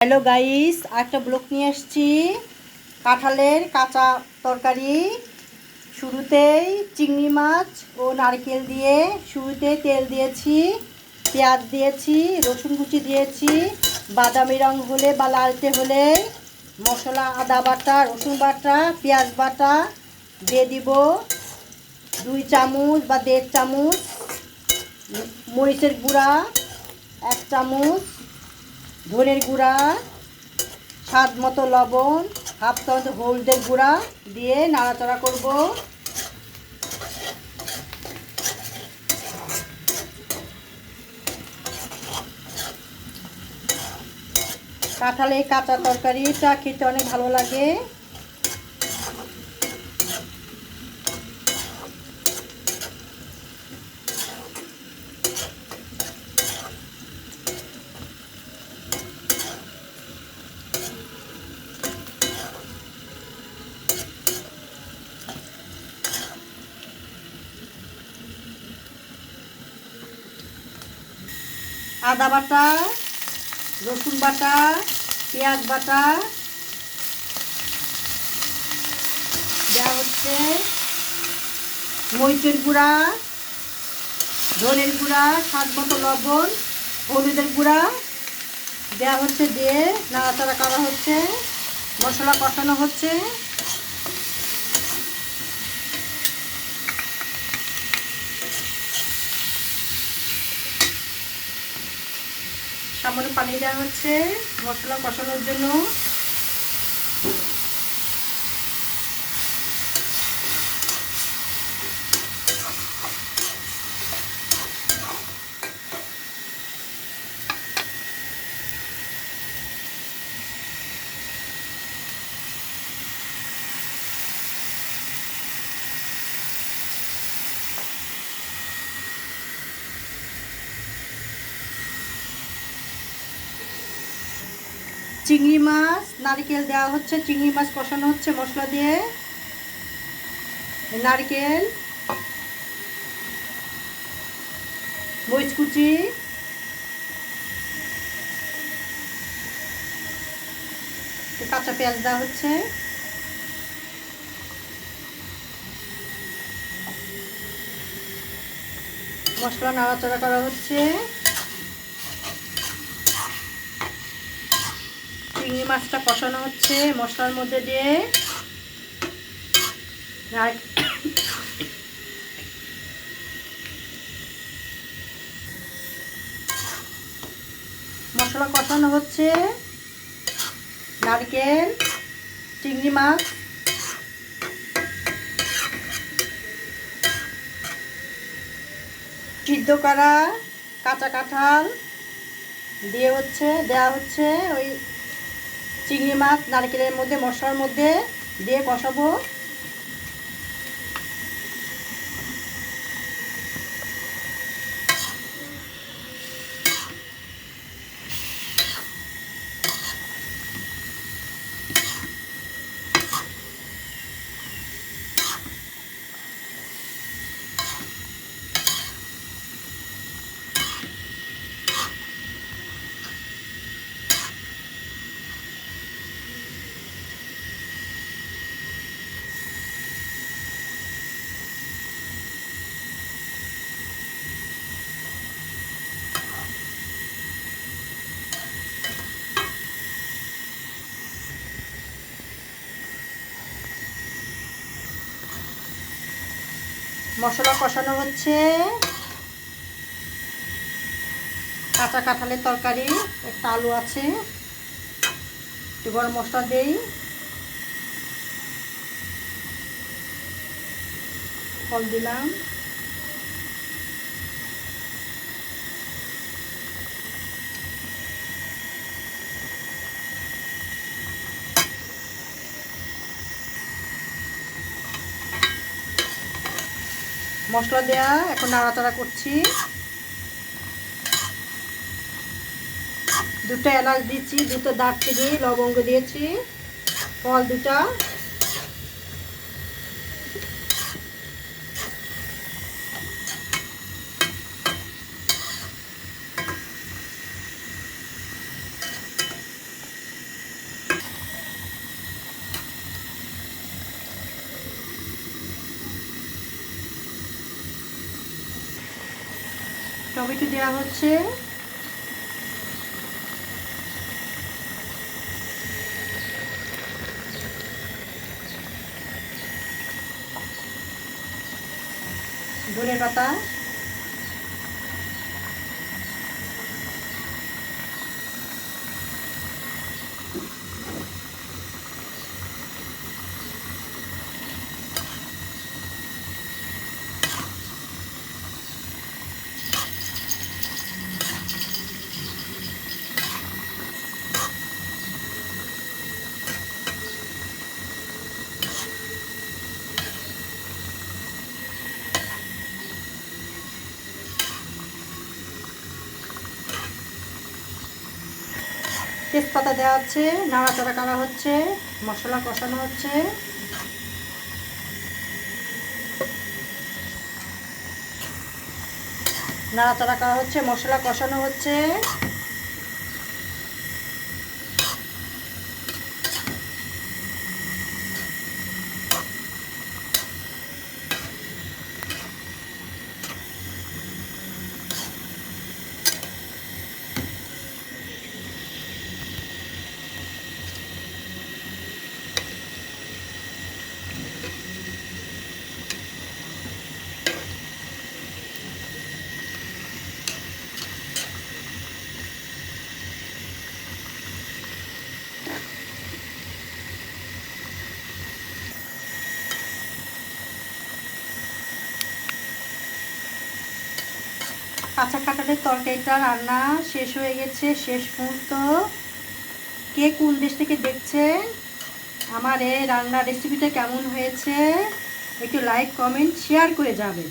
Hello guys, একটা blog নিয়ে এসেছি কাঁঠালের কাঁচা তরকারি। শুরুতেই চিংড়ি মাছ ও নারকেল দিয়ে শুরুতে তেল দিয়েছি, পেঁয়াজ দিয়েছি, রসুন কুচি দিয়েছি। বাদামি রং হলে বা লালচে হলে মশলা আদা বাটা, রসুন বাটা, পেঁয়াজ বাটা দিয়ে দিব 2 চামচ বা 1.5 চামচ। মরিচের গুঁড়া 1 চামচ, ধনের গুঁড়া, স্বাদ মতো লবণ, হাফ চামচ হলুদের গুঁড়া দিয়ে নাড়াচাড়া করব। কাঁঠালের কাঁচা তরকারিটা খেতে অনেক ভালো লাগে। আদা বাটা, রসুন বাটা, পেঁয়াজ বাটা দেওয়া হচ্ছে, মরিচের গুঁড়া, ধনের গুঁড়া, স্বাদ মতো লবণ, হলুদের গুঁড়া দেওয়া হচ্ছে, দিয়ে নাড়াচাড়া করা হচ্ছে, মশলা কষানো হচ্ছে। সামান্য পানি দেওয়া হচ্ছে মশলা কষানোর জন্য। চিংড়ি মাছ, নারকেল দেওয়া হচ্ছে, চিংড়ি মাছ কষানো হচ্ছে মশলা দিয়ে। নারকেল, মরিচ কুচি, কাঁচা পেঁয়াজ দেওয়া হচ্ছে। মশলা নাড়াচাড়া করা হচ্ছে। চিংড়ি মাছটা কষানো হচ্ছে মশলার মধ্যে দিয়ে। মশলা কষানো হচ্ছে, নারকেল, চিংড়ি মাছ, সিদ্ধ করা কাঁচা কাঁঠাল দেওয়া হচ্ছে ওই চিংড়ি মাছ নারকেলের মধ্যে, মশলার মধ্যে দিয়ে কষাবো। মশলা কষানো হচ্ছে। কাঁচা কাঁঠালের তরকারি, একটা আলু আছে, একটু গরম মশলা দেই, ফল দিলাম। মশলা দেয়া, এখন নাড়াচাড়া করছি। 2টা এলাচ দিচ্ছি, 2টা দারচিনি, লবঙ্গ দিয়েছি, ফল 2টা। টমেটো দেওয়া হচ্ছে। ধনে পাতা, তেজপাতা দেওয়া হচ্ছে, নাড়াচাড়া করা হচ্ছে, মশলা কষানো হচ্ছে। নাড়াচাড়া করা হচ্ছে, মশলা কষানো হচ্ছে। কাঁচা কাঁঠালের তরকারিটা রান্না শেষ হয়ে গেছে, শেষ মুহূর্ত। কে কোন দেশ থেকে দেখছেন, আমার এই রান্নার রেসিপিটা কেমন হয়েছে একটু লাইক কমেন্ট শেয়ার করে যাবেন।